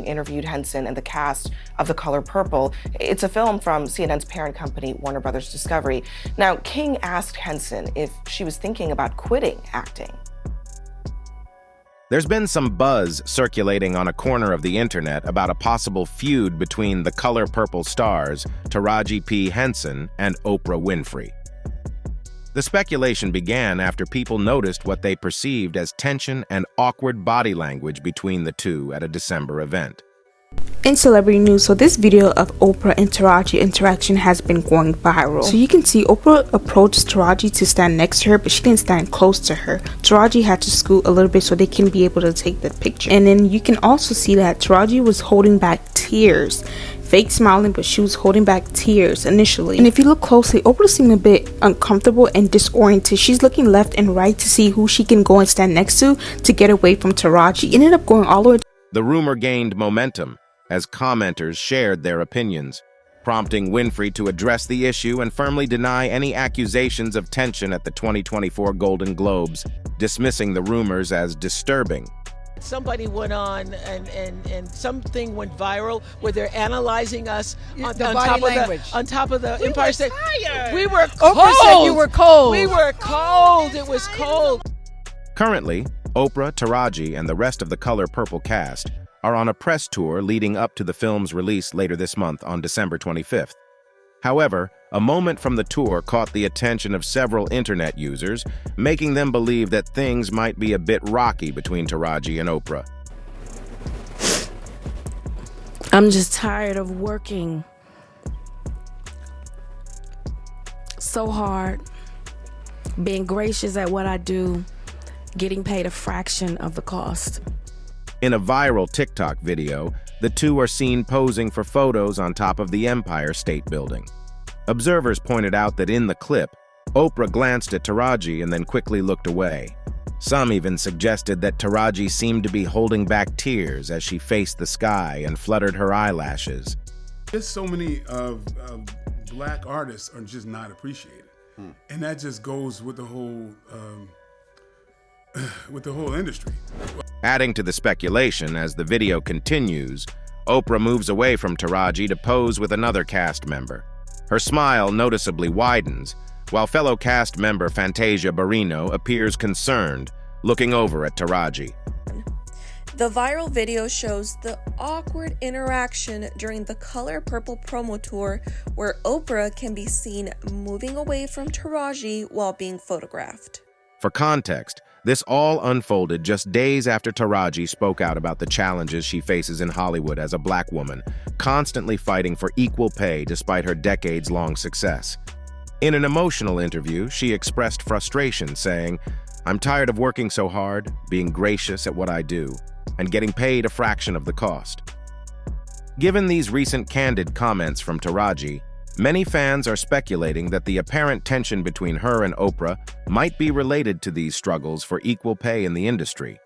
King interviewed Henson and the cast of The Color Purple. It's a film from CNN's parent company, Warner Brothers Discovery. Now, King asked Henson if she was thinking about quitting acting. There's been some buzz circulating on a corner of the internet about a possible feud between The Color Purple stars Taraji P. Henson and Oprah Winfrey. The speculation began after people noticed what they perceived as tension and awkward body language between the two at a December event. In celebrity news, so this video of Oprah and Taraji interaction has been going viral. So you can see Oprah approached Taraji to stand next to her, but she didn't stand close to her. Taraji had to scoot a little bit so they can be able to take the picture. And then you can also see that Taraji was holding back tears. Fake smiling, but she was holding back tears initially. And if you look closely, Oprah seemed a bit uncomfortable and disoriented. She's looking left and right to see who she can go and stand next to get away from Taraji. She ended up going all the way. The rumor gained momentum as commenters shared their opinions, prompting Winfrey to address the issue and firmly deny any accusations of tension at the 2024 Golden Globes, dismissing the rumors as disturbing. Somebody went on and something went viral where they're analyzing us on top of the Empire State. We were cold. Oprah said you were cold. We were cold. It was cold. Currently, Oprah, Taraji, and the rest of the Color Purple cast are on a press tour leading up to the film's release later this month on December 25th. However, a moment from the tour caught the attention of several internet users, making them believe that things might be a bit rocky between Taraji and Oprah. I'm just tired of working so hard, being gracious at what I do, getting paid a fraction of the cost. In a viral TikTok video, the two are seen posing for photos on top of the Empire State Building. Observers pointed out that in the clip, Oprah glanced at Taraji and then quickly looked away. Some even suggested that Taraji seemed to be holding back tears as she faced the sky and fluttered her eyelashes. Just so many black artists are just not appreciated. And that just goes with the whole industry. Adding to the speculation as the video continues, Oprah moves away from Taraji to pose with another cast member. Her smile noticeably widens, while fellow cast member Fantasia Barrino appears concerned, looking over at Taraji. The viral video shows the awkward interaction during the Color Purple promo tour, where Oprah can be seen moving away from Taraji while being photographed. For context, this all unfolded just days after Taraji spoke out about the challenges she faces in Hollywood as a black woman, constantly fighting for equal pay despite her decades-long success. In an emotional interview, she expressed frustration, saying, "I'm tired of working so hard, being gracious at what I do, and getting paid a fraction of the cost." Given these recent candid comments from Taraji, many fans are speculating that the apparent tension between her and Oprah might be related to these struggles for equal pay in the industry.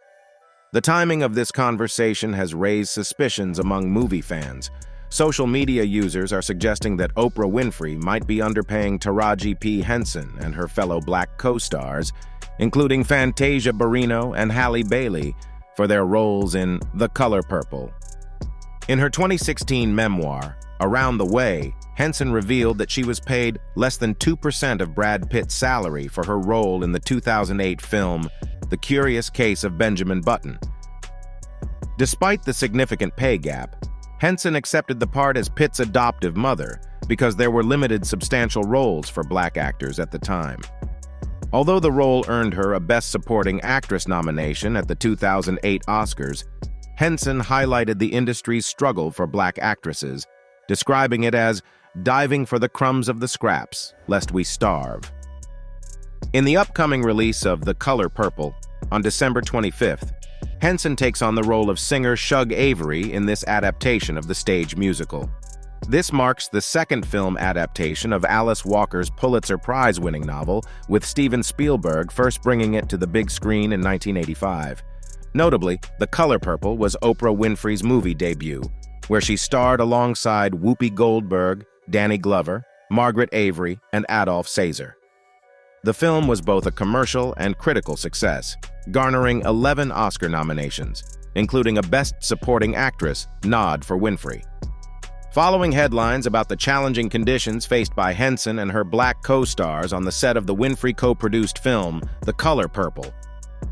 The timing of this conversation has raised suspicions among movie fans. Social media users are suggesting that Oprah Winfrey might be underpaying Taraji P. Henson and her fellow black co-stars, including Fantasia Barrino and Halle Bailey, for their roles in The Color Purple. In her 2016 memoir, Around the Way, Henson revealed that she was paid less than 2% of Brad Pitt's salary for her role in the 2008 film The Curious Case of Benjamin Button. Despite the significant pay gap, Henson accepted the part as Pitt's adoptive mother because there were limited substantial roles for black actors at the time. Although the role earned her a Best Supporting Actress nomination at the 2008 Oscars, Henson highlighted the industry's struggle for black actresses, describing it as diving for the crumbs of the scraps, lest we starve. In the upcoming release of The Color Purple, on December 25th, Henson takes on the role of singer Shug Avery in this adaptation of the stage musical. This marks the second film adaptation of Alice Walker's Pulitzer Prize-winning novel, with Steven Spielberg first bringing it to the big screen in 1985. Notably, The Color Purple was Oprah Winfrey's movie debut, where she starred alongside Whoopi Goldberg, Danny Glover, Margaret Avery, and Adolph Caesar. The film was both a commercial and critical success, garnering 11 Oscar nominations, including a Best Supporting Actress nod for Winfrey. Following headlines about the challenging conditions faced by Henson and her black co-stars on the set of the Winfrey co-produced film, The Color Purple,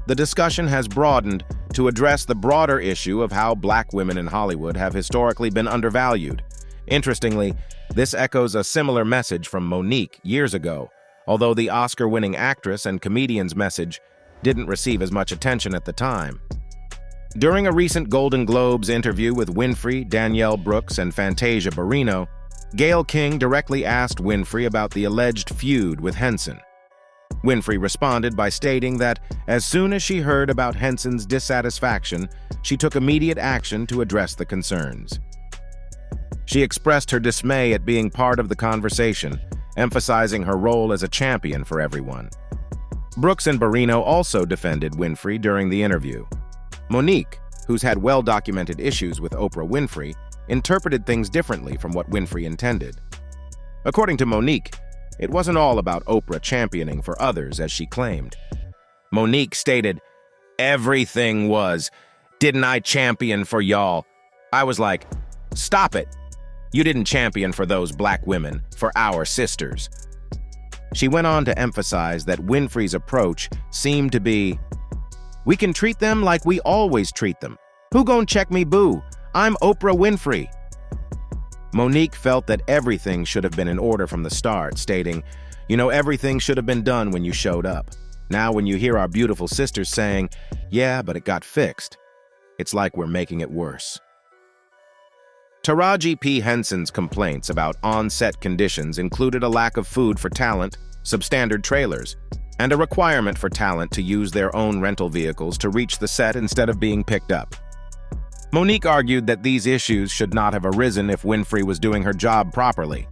the discussion has broadened to address the broader issue of how black women in Hollywood have historically been undervalued. Interestingly, this echoes a similar message from Mo'Nique years ago, although the Oscar-winning actress and comedian's message didn't receive as much attention at the time. During a recent Golden Globes interview with Winfrey, Danielle Brooks, and Fantasia Barrino, Gayle King directly asked Winfrey about the alleged feud with Henson. Winfrey responded by stating that as soon as she heard about Henson's dissatisfaction, she took immediate action to address the concerns. She expressed her dismay at being part of the conversation, emphasizing her role as a champion for everyone. Brooks and Barrino also defended Winfrey during the interview. Mo'Nique, who's had well-documented issues with Oprah Winfrey, interpreted things differently from what Winfrey intended. According to Mo'Nique, it wasn't all about Oprah championing for others, as she claimed. Mo'Nique stated, "Everything was, didn't I champion for y'all?" I was like, "Stop it. You didn't champion for those black women, for our sisters." She went on to emphasize that Winfrey's approach seemed to be, "We can treat them like we always treat them. Who gon' check me, boo? I'm Oprah Winfrey." Mo'Nique felt that everything should have been in order from the start, stating, "Everything should have been done when you showed up. Now when you hear our beautiful sisters saying, 'Yeah, but it got fixed,' it's like we're making it worse." Taraji P. Henson's complaints about on-set conditions included a lack of food for talent, substandard trailers, and a requirement for talent to use their own rental vehicles to reach the set instead of being picked up. Mo'Nique argued that these issues should not have arisen if Winfrey was doing her job properly.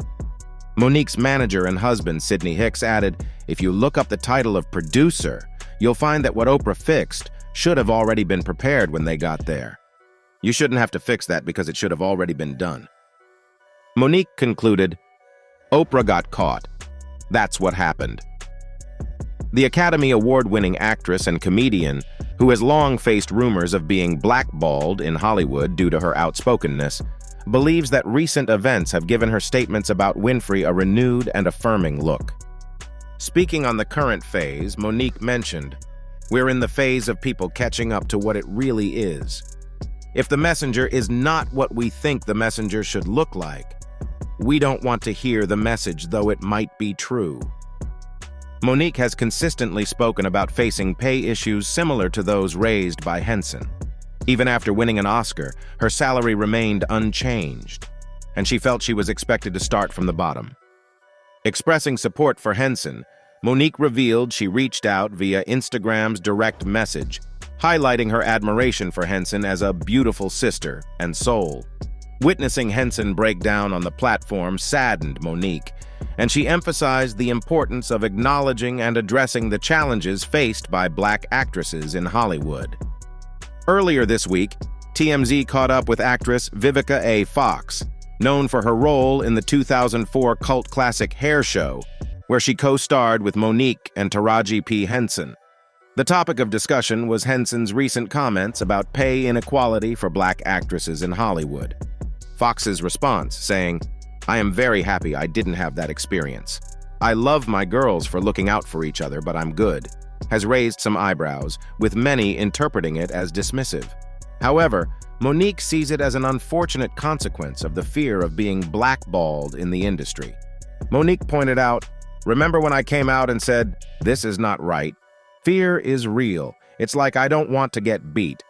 Mo'Nique's manager and husband, Sidney Hicks, added, "If you look up the title of producer, you'll find that what Oprah fixed should have already been prepared when they got there. You shouldn't have to fix that because it should have already been done." Mo'Nique concluded, "Oprah got caught. That's what happened." The Academy Award-winning actress and comedian, who has long faced rumors of being blackballed in Hollywood due to her outspokenness, believes that recent events have given her statements about Winfrey a renewed and affirming look. Speaking on the current phase, Mo'Nique mentioned, "We're in the phase of people catching up to what it really is. If the messenger is not what we think the messenger should look like, we don't want to hear the message, though it might be true." Mo'Nique has consistently spoken about facing pay issues similar to those raised by Henson. Even after winning an Oscar, her salary remained unchanged, and she felt she was expected to start from the bottom. Expressing support for Henson, Mo'Nique revealed she reached out via Instagram's direct message, highlighting her admiration for Henson as a beautiful sister and soul. Witnessing Henson break down on the platform saddened Mo'Nique, and she emphasized the importance of acknowledging and addressing the challenges faced by black actresses in Hollywood. Earlier this week, TMZ caught up with actress Vivica A. Fox, known for her role in the 2004 cult classic Hair Show, where she co-starred with Mo'Nique and Taraji P. Henson. The topic of discussion was Henson's recent comments about pay inequality for black actresses in Hollywood. Fox's response, saying, "I am very happy I didn't have that experience. I love my girls for looking out for each other, but I'm good," has raised some eyebrows, with many interpreting it as dismissive. However, Mo'Nique sees it as an unfortunate consequence of the fear of being blackballed in the industry. Mo'Nique pointed out, "Remember when I came out and said, 'This is not right'? Fear is real. It's like I don't want to get beat."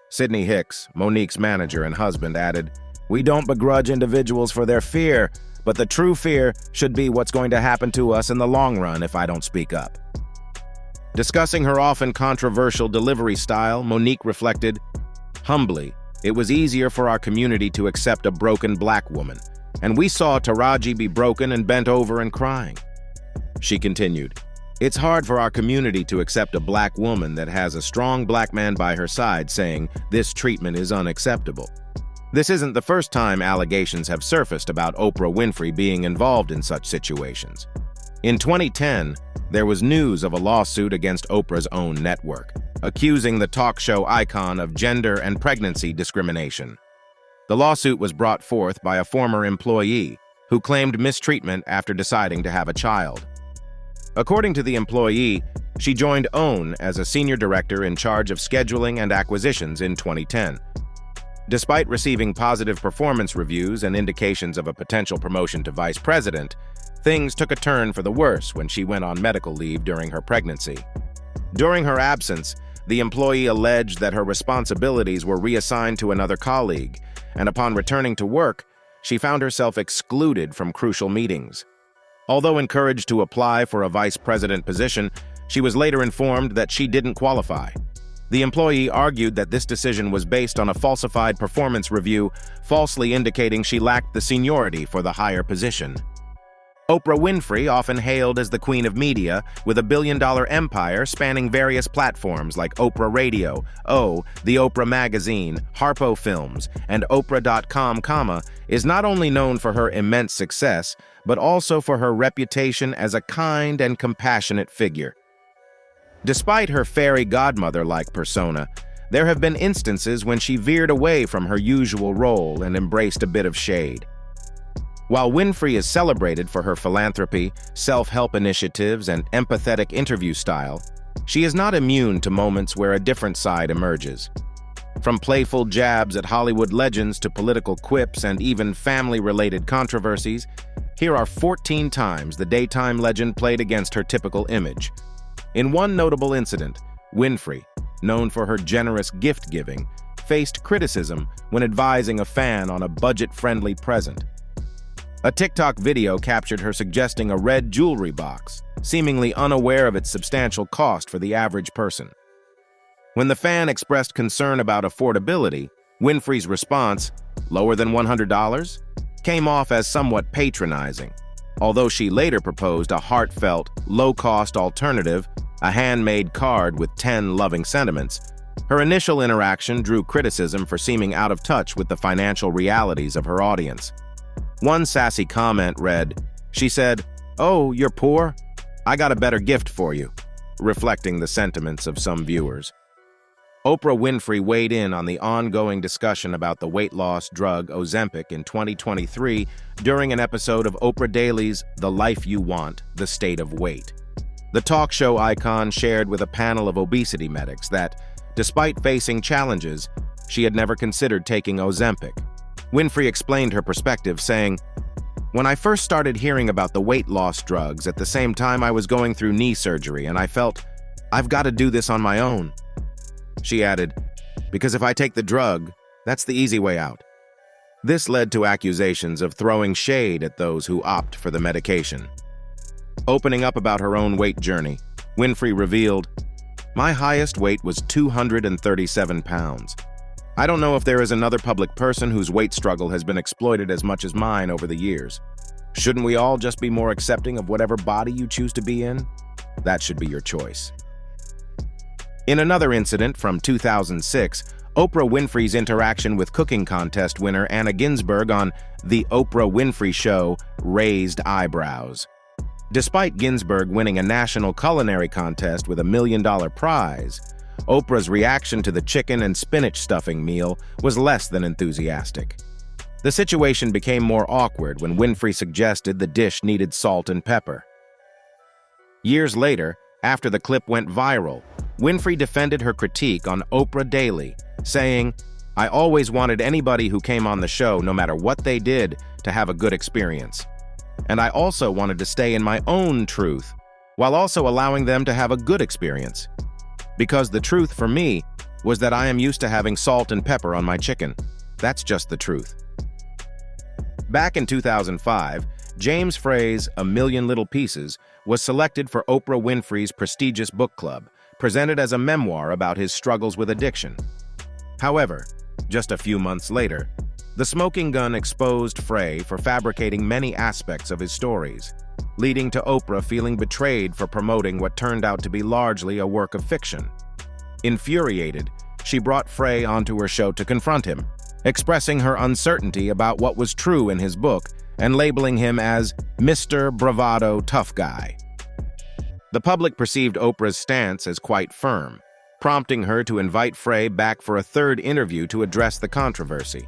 Sidney Hicks, Mo'Nique's manager and husband, added, "We don't begrudge individuals for their fear, but the true fear should be what's going to happen to us in the long run if I don't speak up." Discussing her often controversial delivery style, Mo'Nique reflected, "Humbly, it was easier for our community to accept a broken black woman, and we saw Taraji be broken and bent over and crying." She continued, "It's hard for our community to accept a black woman that has a strong black man by her side saying this treatment is unacceptable." This isn't the first time allegations have surfaced about Oprah Winfrey being involved in such situations. In 2010, there was news of a lawsuit against Oprah's own network, accusing the talk show icon of gender and pregnancy discrimination. The lawsuit was brought forth by a former employee who claimed mistreatment after deciding to have a child. According to the employee, she joined OWN as a senior director in charge of scheduling and acquisitions in 2010. Despite receiving positive performance reviews and indications of a potential promotion to vice president, things took a turn for the worse when she went on medical leave during her pregnancy. During her absence, the employee alleged that her responsibilities were reassigned to another colleague, and upon returning to work, she found herself excluded from crucial meetings. Although encouraged to apply for a vice president position, she was later informed that she didn't qualify. The employee argued that this decision was based on a falsified performance review, falsely indicating she lacked the seniority for the higher position. Oprah Winfrey, often hailed as the queen of media, with a billion-dollar empire spanning various platforms like Oprah Radio, The Oprah Magazine, Harpo Films, and Oprah.com, is not only known for her immense success, but also for her reputation as a kind and compassionate figure. Despite her fairy godmother-like persona, there have been instances when she veered away from her usual role and embraced a bit of shade. While Winfrey is celebrated for her philanthropy, self-help initiatives, and empathetic interview style, she is not immune to moments where a different side emerges. From playful jabs at Hollywood legends to political quips and even family-related controversies, here are 14 times the daytime legend played against her typical image. In one notable incident, Winfrey, known for her generous gift-giving, faced criticism when advising a fan on a budget-friendly present. A TikTok video captured her suggesting a red jewelry box, seemingly unaware of its substantial cost for the average person. When the fan expressed concern about affordability, Winfrey's response, "Lower than $100?" came off as somewhat patronizing. Although she later proposed a heartfelt, low-cost alternative, a handmade card with 10 loving sentiments, her initial interaction drew criticism for seeming out of touch with the financial realities of her audience. One sassy comment read, "She said, 'Oh, you're poor? I got a better gift for you,'" reflecting the sentiments of some viewers. Oprah Winfrey weighed in on the ongoing discussion about the weight loss drug Ozempic in 2023 during an episode of Oprah Daily's The Life You Want, The State of Weight. The talk show icon shared with a panel of obesity medics that, despite facing challenges, she had never considered taking Ozempic. Winfrey explained her perspective, saying, "When I first started hearing about the weight loss drugs, at the same time I was going through knee surgery, and I felt, I've got to do this on my own." She added, "Because if I take the drug, that's the easy way out." This led to accusations of throwing shade at those who opt for the medication. Opening up about her own weight journey, Winfrey revealed, "My highest weight was 237 pounds. I don't know if there is another public person whose weight struggle has been exploited as much as mine over the years. Shouldn't we all just be more accepting of whatever body you choose to be in? That should be your choice." In another incident from 2006, Oprah Winfrey's interaction with cooking contest winner Anna Ginsburg on The Oprah Winfrey Show raised eyebrows. Despite Ginsburg winning a national culinary contest with $1 million prize, Oprah's reaction to the chicken and spinach stuffing meal was less than enthusiastic. The situation became more awkward when Winfrey suggested the dish needed salt and pepper. Years later, after the clip went viral, Winfrey defended her critique on Oprah Daily, saying, "I always wanted anybody who came on the show, no matter what they did, to have a good experience. And I also wanted to stay in my own truth, while also allowing them to have a good experience. Because the truth for me was that I am used to having salt and pepper on my chicken. That's just the truth." Back in 2005, James Frey's A Million Little Pieces was selected for Oprah Winfrey's prestigious book club, presented as a memoir about his struggles with addiction. However, just a few months later, the smoking gun exposed Frey for fabricating many aspects of his stories, leading to Oprah feeling betrayed for promoting what turned out to be largely a work of fiction. Infuriated, she brought Frey onto her show to confront him, expressing her uncertainty about what was true in his book and labeling him as Mr. Bravado Tough Guy. The public perceived Oprah's stance as quite firm, prompting her to invite Frey back for a third interview to address the controversy.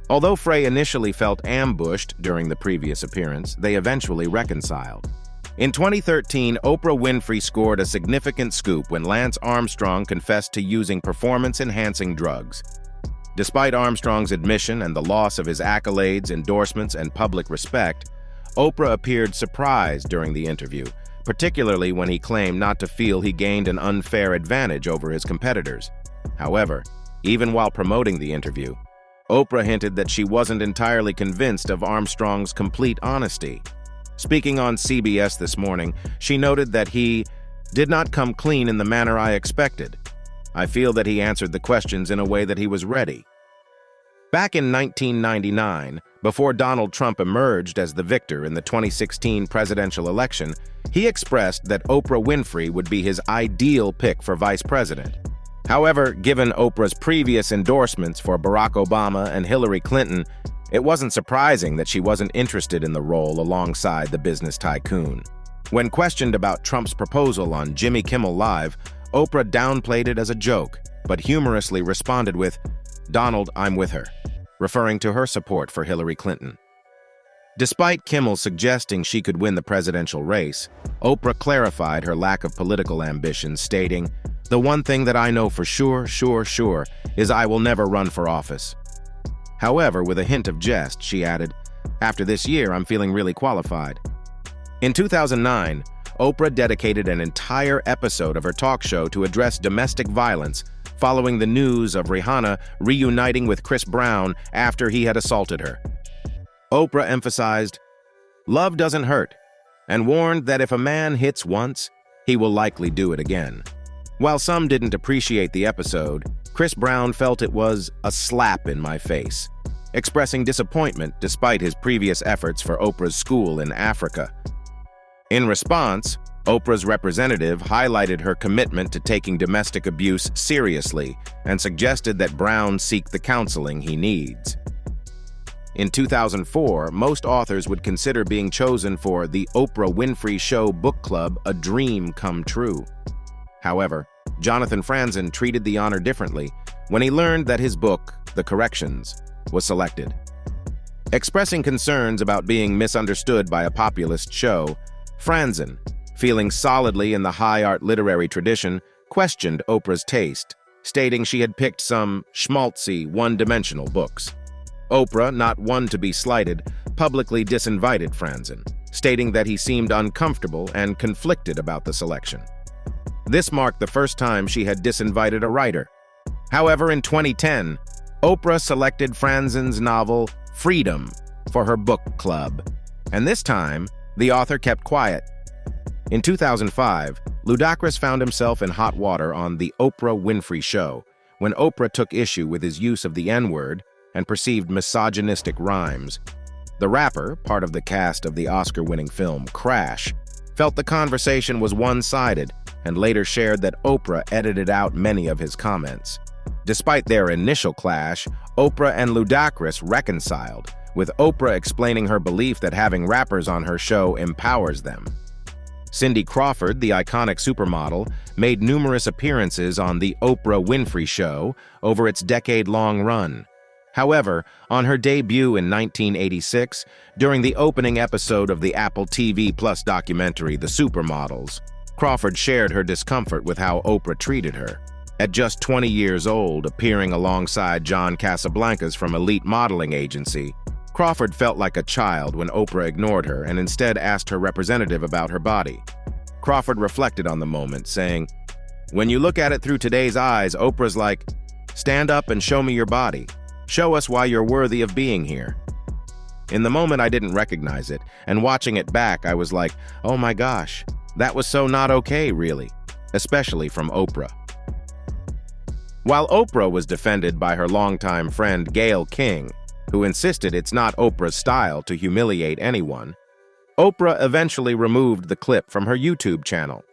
Although Frey initially felt ambushed during the previous appearance, they eventually reconciled. In 2013, Oprah Winfrey scored a significant scoop when Lance Armstrong confessed to using performance-enhancing drugs. Despite Armstrong's admission and the loss of his accolades, endorsements, and public respect, Oprah appeared surprised during the interview, particularly when he claimed not to feel he gained an unfair advantage over his competitors. However, even while promoting the interview, Oprah hinted that she wasn't entirely convinced of Armstrong's complete honesty. Speaking on CBS This Morning, she noted that he did not come clean in the manner I expected. I feel that he answered the questions in a way that he was ready. Back in 1999, before Donald Trump emerged as the victor in the 2016 presidential election, he expressed that Oprah Winfrey would be his ideal pick for vice president. However, given Oprah's previous endorsements for Barack Obama and Hillary Clinton, it wasn't surprising that she wasn't interested in the role alongside the business tycoon. When questioned about Trump's proposal on Jimmy Kimmel Live, Oprah downplayed it as a joke, but humorously responded with, "Donald, I'm with her," referring to her support for Hillary Clinton. Despite Kimmel suggesting she could win the presidential race, Oprah clarified her lack of political ambition, stating, "The one thing that I know for sure, is I will never run for office." However, with a hint of jest, she added, "After this year, I'm feeling really qualified." In 2009, Oprah dedicated an entire episode of her talk show to address domestic violence following the news of Rihanna reuniting with Chris Brown after he had assaulted her. Oprah emphasized, "Love doesn't hurt," and warned that if a man hits once, he will likely do it again. While some didn't appreciate the episode, Chris Brown felt it was a slap in my face, expressing disappointment despite his previous efforts for Oprah's school in Africa. In response, Oprah's representative highlighted her commitment to taking domestic abuse seriously and suggested that Brown seek the counseling he needs. In 2004, most authors would consider being chosen for the Oprah Winfrey Show book club a dream come true. However, Jonathan Franzen treated the honor differently when he learned that his book, The Corrections, was selected. Expressing concerns about being misunderstood by a populist show, Franzen, feeling solidly in the high art literary tradition, questioned Oprah's taste, stating she had picked some schmaltzy, one-dimensional books. Oprah, not one to be slighted, publicly disinvited Franzen, stating that he seemed uncomfortable and conflicted about the selection. This marked the first time she had disinvited a writer. However, in 2010, Oprah selected Franzen's novel Freedom for her book club, and this time, the author kept quiet. In 2005, Ludacris found himself in hot water on The Oprah Winfrey Show when Oprah took issue with his use of the N-word and perceived misogynistic rhymes. The rapper, part of the cast of the Oscar-winning film Crash, felt the conversation was one-sided and later shared that Oprah edited out many of his comments. Despite their initial clash, Oprah and Ludacris reconciled, with Oprah explaining her belief that having rappers on her show empowers them. Cindy Crawford, the iconic supermodel, made numerous appearances on The Oprah Winfrey Show over its decade-long run. However, on her debut in 1986, during the opening episode of the Apple TV Plus documentary The Supermodels, Crawford shared her discomfort with how Oprah treated her. At just 20 years old, appearing alongside John Casablancas from Elite Modeling Agency, Crawford felt like a child when Oprah ignored her and instead asked her representative about her body. Crawford reflected on the moment, saying, "When you look at it through today's eyes, Oprah's like, 'Stand up and show me your body. Show us why you're worthy of being here.' In the moment, I didn't recognize it, and watching it back, I was like, oh my gosh, that was so not okay, really, especially from Oprah." While Oprah was defended by her longtime friend Gayle King, who insisted it's not Oprah's style to humiliate anyone, Oprah eventually removed the clip from her YouTube channel.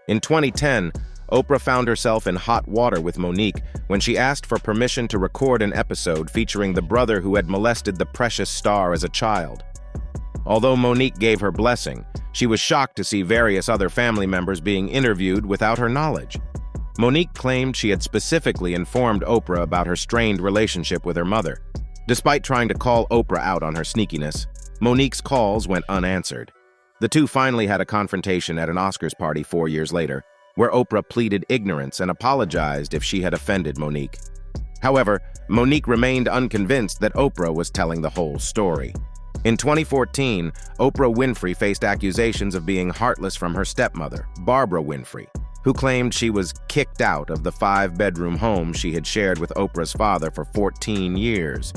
In 2010, Oprah found herself in hot water with Monique when she asked for permission to record an episode featuring the brother who had molested the precious star as a child. Although Monique gave her blessing, she was shocked to see various other family members being interviewed without her knowledge. Monique claimed she had specifically informed Oprah about her strained relationship with her mother. Despite trying to call Oprah out on her sneakiness, Monique's calls went unanswered. The two finally had a confrontation at an Oscars party 4 years later, where Oprah pleaded ignorance and apologized if she had offended Monique. However, Monique remained unconvinced that Oprah was telling the whole story. In 2014, Oprah Winfrey faced accusations of being heartless from her stepmother, Barbara Winfrey, who claimed she was kicked out of the 5-bedroom home she had shared with Oprah's father for 14 years.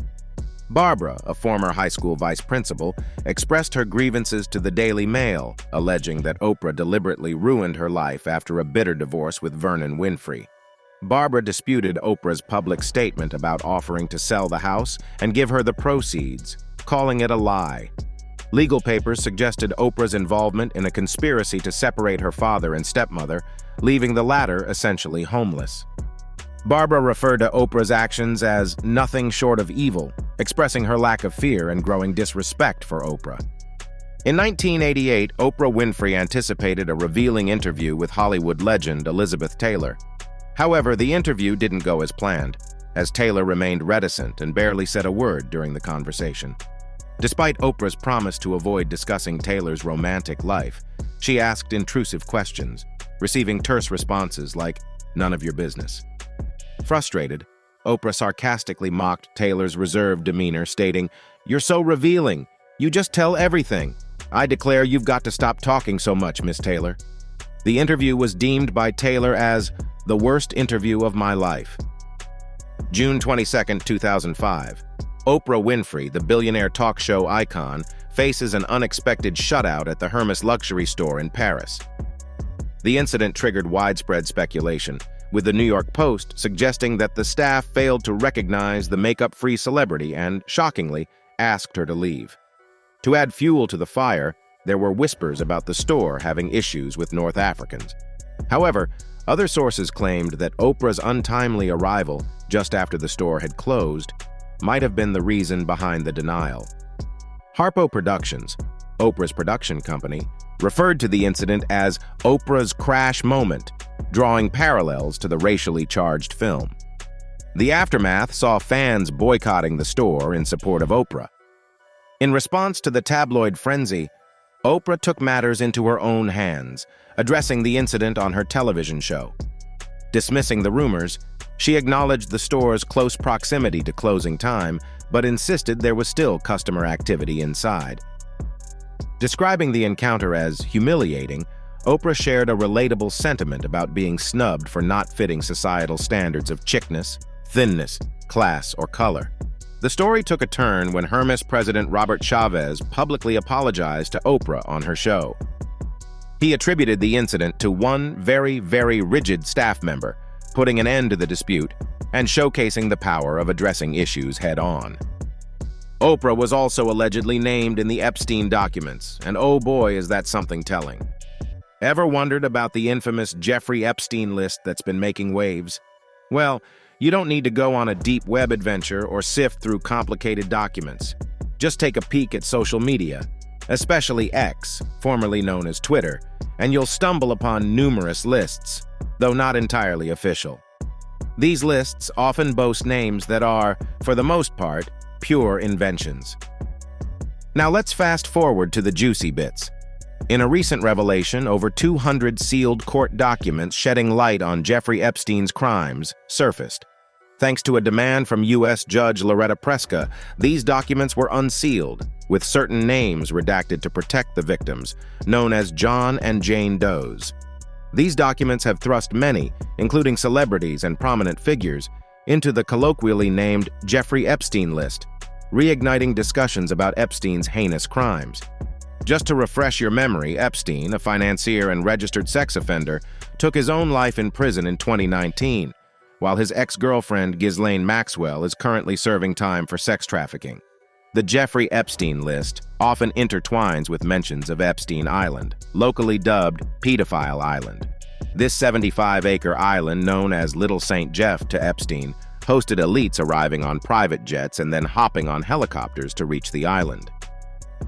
Barbara, a former high school vice principal, expressed her grievances to the Daily Mail, alleging that Oprah deliberately ruined her life after a bitter divorce with Vernon Winfrey. Barbara disputed Oprah's public statement about offering to sell the house and give her the proceeds, calling it a lie. Legal papers suggested Oprah's involvement in a conspiracy to separate her father and stepmother, leaving the latter essentially homeless. Barbara referred to Oprah's actions as nothing short of evil, expressing her lack of fear and growing disrespect for Oprah. In 1988, Oprah Winfrey anticipated a revealing interview with Hollywood legend Elizabeth Taylor. However, the interview didn't go as planned, as Taylor remained reticent and barely said a word during the conversation. Despite Oprah's promise to avoid discussing Taylor's romantic life, she asked intrusive questions, receiving terse responses like, "None of your business." Frustrated, Oprah sarcastically mocked Taylor's reserved demeanor, stating, "You're so revealing. You just tell everything. I declare you've got to stop talking so much, Miss Taylor." The interview was deemed by Taylor as the worst interview of my life. June 22, 2005. Oprah Winfrey, the billionaire talk show icon, faces an unexpected shutout at the Hermès luxury store in Paris. The incident triggered widespread speculation, with the New York Post suggesting that the staff failed to recognize the makeup-free celebrity and, shockingly, asked her to leave. To add fuel to the fire, there were whispers about the store having issues with North Africans. However, other sources claimed that Oprah's untimely arrival, just after the store had closed, might have been the reason behind the denial. Harpo Productions, Oprah's production company, referred to the incident as Oprah's crash moment, drawing parallels to the racially charged film. The aftermath saw fans boycotting the store in support of Oprah. In response to the tabloid frenzy, Oprah took matters into her own hands, addressing the incident on her television show. Dismissing the rumors, she acknowledged the store's close proximity to closing time, but insisted there was still customer activity inside. Describing the encounter as humiliating, Oprah shared a relatable sentiment about being snubbed for not fitting societal standards of chickness, thinness, class, or color. The story took a turn when Hermès president Robert Chavez publicly apologized to Oprah on her show. He attributed the incident to one very rigid staff member, putting an end to the dispute and showcasing the power of addressing issues head-on. Oprah was also allegedly named in the Epstein documents, and oh boy is that something telling. Ever wondered about the infamous Jeffrey Epstein list that's been making waves? Well, you don't need to go on a deep web adventure or sift through complicated documents. Just take a peek at social media, especially X, formerly known as Twitter, and you'll stumble upon numerous lists, though not entirely official. These lists often boast names that are, for the most part, pure inventions. Now let's fast forward to the juicy bits. In a recent revelation, over 200 sealed court documents shedding light on Jeffrey Epstein's crimes surfaced. Thanks to a demand from U.S. Judge Loretta Preska, these documents were unsealed, with certain names redacted to protect the victims, known as John and Jane Does. These documents have thrust many, including celebrities and prominent figures, into the colloquially named Jeffrey Epstein list, reigniting discussions about Epstein's heinous crimes. Just to refresh your memory, Epstein, a financier and registered sex offender, took his own life in prison in 2019, while his ex-girlfriend Ghislaine Maxwell is currently serving time for sex trafficking. The Jeffrey Epstein list often intertwines with mentions of Epstein Island, locally dubbed Pedophile Island. This 75-acre island, known as Little St. Jeff to Epstein, hosted elites arriving on private jets and then hopping on helicopters to reach the island.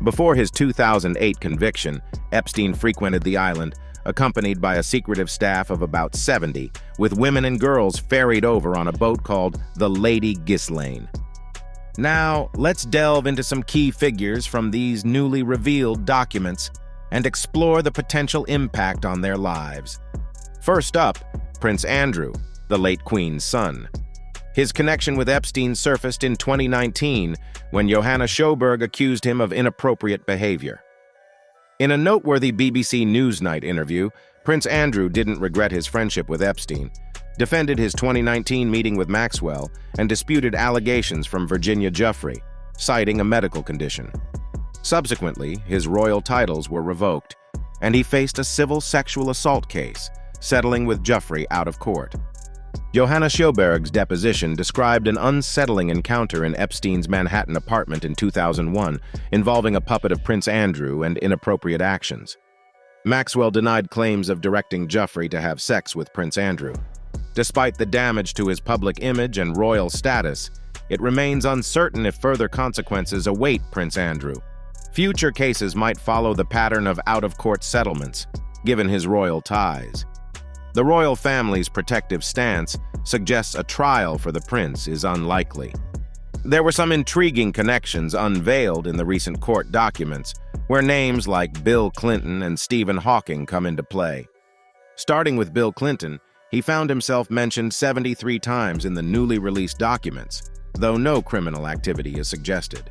Before his 2008 conviction, Epstein frequented the island, accompanied by a secretive staff of about 70, with women and girls ferried over on a boat called the Lady Ghislaine. Now, let's delve into some key figures from these newly revealed documents and explore the potential impact on their lives. First up, Prince Andrew, the late Queen's son. His connection with Epstein surfaced in 2019 when Johanna Sjoberg accused him of inappropriate behavior. In a noteworthy BBC Newsnight interview, Prince Andrew didn't regret his friendship with Epstein, defended his 2019 meeting with Maxwell, and disputed allegations from Virginia Giuffre, citing a medical condition. Subsequently, his royal titles were revoked, and he faced a civil sexual assault case, settling with Giuffre out of court. Johanna Sjoberg's deposition described an unsettling encounter in Epstein's Manhattan apartment in 2001 involving a puppet of Prince Andrew and inappropriate actions. Maxwell denied claims of directing Giuffre to have sex with Prince Andrew. Despite the damage to his public image and royal status, it remains uncertain if further consequences await Prince Andrew. Future cases might follow the pattern of out-of-court settlements, given his royal ties. The royal family's protective stance suggests a trial for the prince is unlikely. There were some intriguing connections unveiled in the recent court documents, where names like Bill Clinton and Stephen Hawking come into play. Starting with Bill Clinton, he found himself mentioned 73 times in the newly released documents, though no criminal activity is suggested.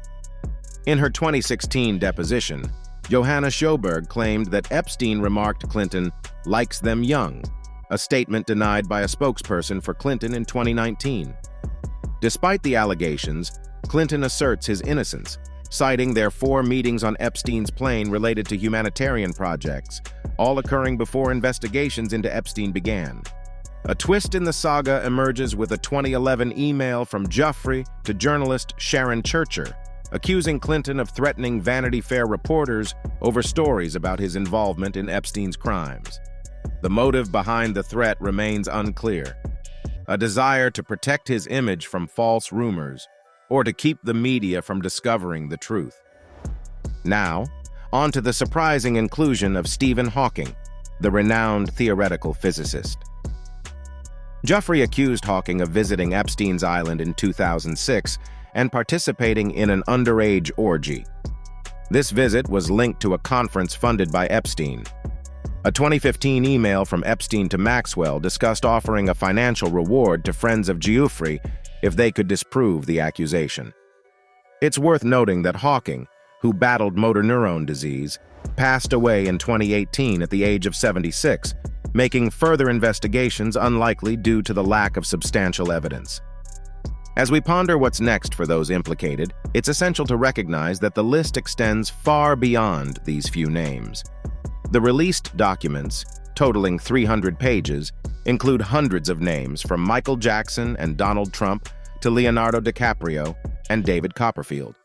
In her 2016 deposition, Johanna Sjoberg claimed that Epstein remarked Clinton likes them young, a statement denied by a spokesperson for Clinton in 2019. Despite the allegations, Clinton asserts his innocence, citing their 4 meetings on Epstein's plane related to humanitarian projects, all occurring before investigations into Epstein began. A twist in the saga emerges with a 2011 email from Giuffre to journalist Sharon Churcher, accusing Clinton of threatening Vanity Fair reporters over stories about his involvement in Epstein's crimes. The motive behind the threat remains unclear: a desire to protect his image from false rumors, or to keep the media from discovering the truth. Now, on to the surprising inclusion of Stephen Hawking, the renowned theoretical physicist. Giuffre accused Hawking of visiting Epstein's island in 2006 and participating in an underage orgy. This visit was linked to a conference funded by Epstein. A 2015 email from Epstein to Maxwell discussed offering a financial reward to friends of Giuffre if they could disprove the accusation. It's worth noting that Hawking, who battled motor neuron disease, passed away in 2018 at the age of 76, making further investigations unlikely due to the lack of substantial evidence. As we ponder what's next for those implicated, it's essential to recognize that the list extends far beyond these few names. The released documents, totaling 300 pages, include hundreds of names from Michael Jackson and Donald Trump to Leonardo DiCaprio and David Copperfield.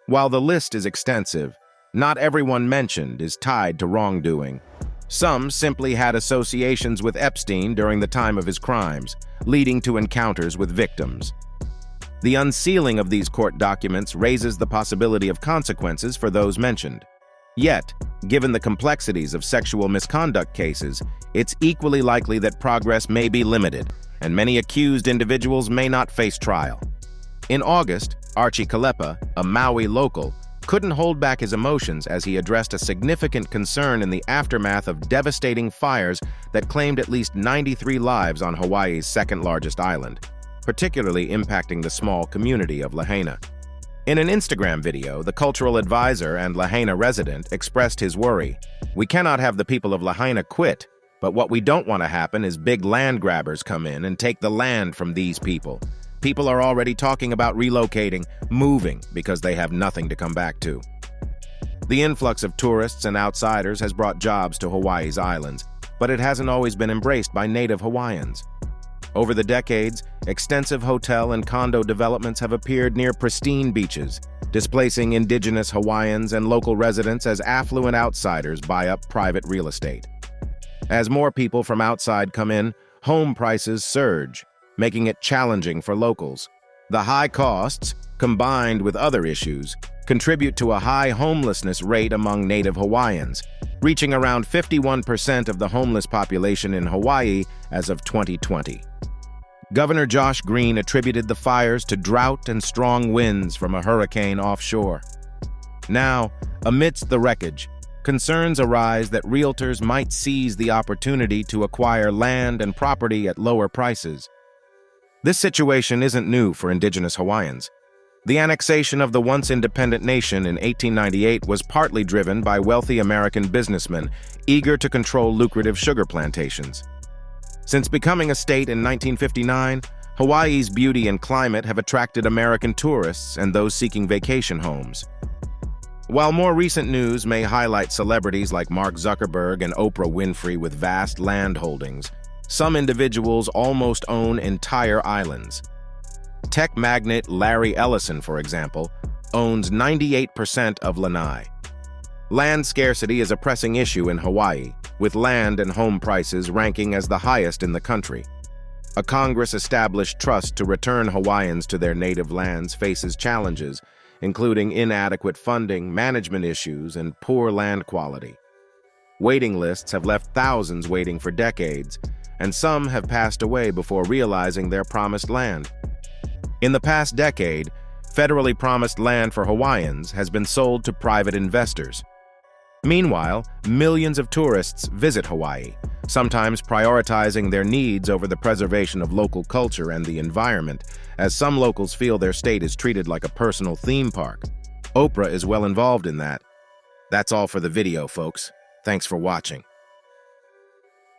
While the list is extensive, not everyone mentioned is tied to wrongdoing. Some simply had associations with Epstein during the time of his crimes, leading to encounters with victims. The unsealing of these court documents raises the possibility of consequences for those mentioned. Yet, given the complexities of sexual misconduct cases, it's equally likely that progress may be limited, and many accused individuals may not face trial. In August, Archie Kalepa, a Maui local, couldn't hold back his emotions as he addressed a significant concern in the aftermath of devastating fires that claimed at least 93 lives on Hawaii's second-largest island, particularly impacting the small community of Lahaina. In an Instagram video, the cultural advisor and Lahaina resident expressed his worry. "We cannot have the people of Lahaina quit, but what we don't want to happen is big land grabbers come in and take the land from these people. People are already talking about relocating, moving, because they have nothing to come back to." The influx of tourists and outsiders has brought jobs to Hawaii's islands, but it hasn't always been embraced by native Hawaiians. Over the decades, extensive hotel and condo developments have appeared near pristine beaches, displacing indigenous Hawaiians and local residents as affluent outsiders buy up private real estate. As more people from outside come in, home prices surge, making it challenging for locals. The high costs, combined with other issues, contribute to a high homelessness rate among native Hawaiians, reaching around 51% of the homeless population in Hawaii as of 2020. Governor Josh Green attributed the fires to drought and strong winds from a hurricane offshore. Now, amidst the wreckage, concerns arise that realtors might seize the opportunity to acquire land and property at lower prices. This situation isn't new for indigenous Hawaiians. The annexation of the once independent nation in 1898 was partly driven by wealthy American businessmen eager to control lucrative sugar plantations. Since becoming a state in 1959, Hawaii's beauty and climate have attracted American tourists and those seeking vacation homes. While more recent news may highlight celebrities like Mark Zuckerberg and Oprah Winfrey with vast land holdings, some individuals almost own entire islands. Tech magnate Larry Ellison, for example, owns 98% of Lanai. Land scarcity is a pressing issue in Hawaii, with land and home prices ranking as the highest in the country. A Congress-established trust to return Hawaiians to their native lands faces challenges, including inadequate funding, management issues, and poor land quality. Waiting lists have left thousands waiting for decades, and some have passed away before realizing their promised land. In the past decade, federally promised land for Hawaiians has been sold to private investors. Meanwhile, millions of tourists visit Hawaii, sometimes prioritizing their needs over the preservation of local culture and the environment, as some locals feel their state is treated like a personal theme park. Oprah is well involved in that. That's all for the video, folks. Thanks for watching.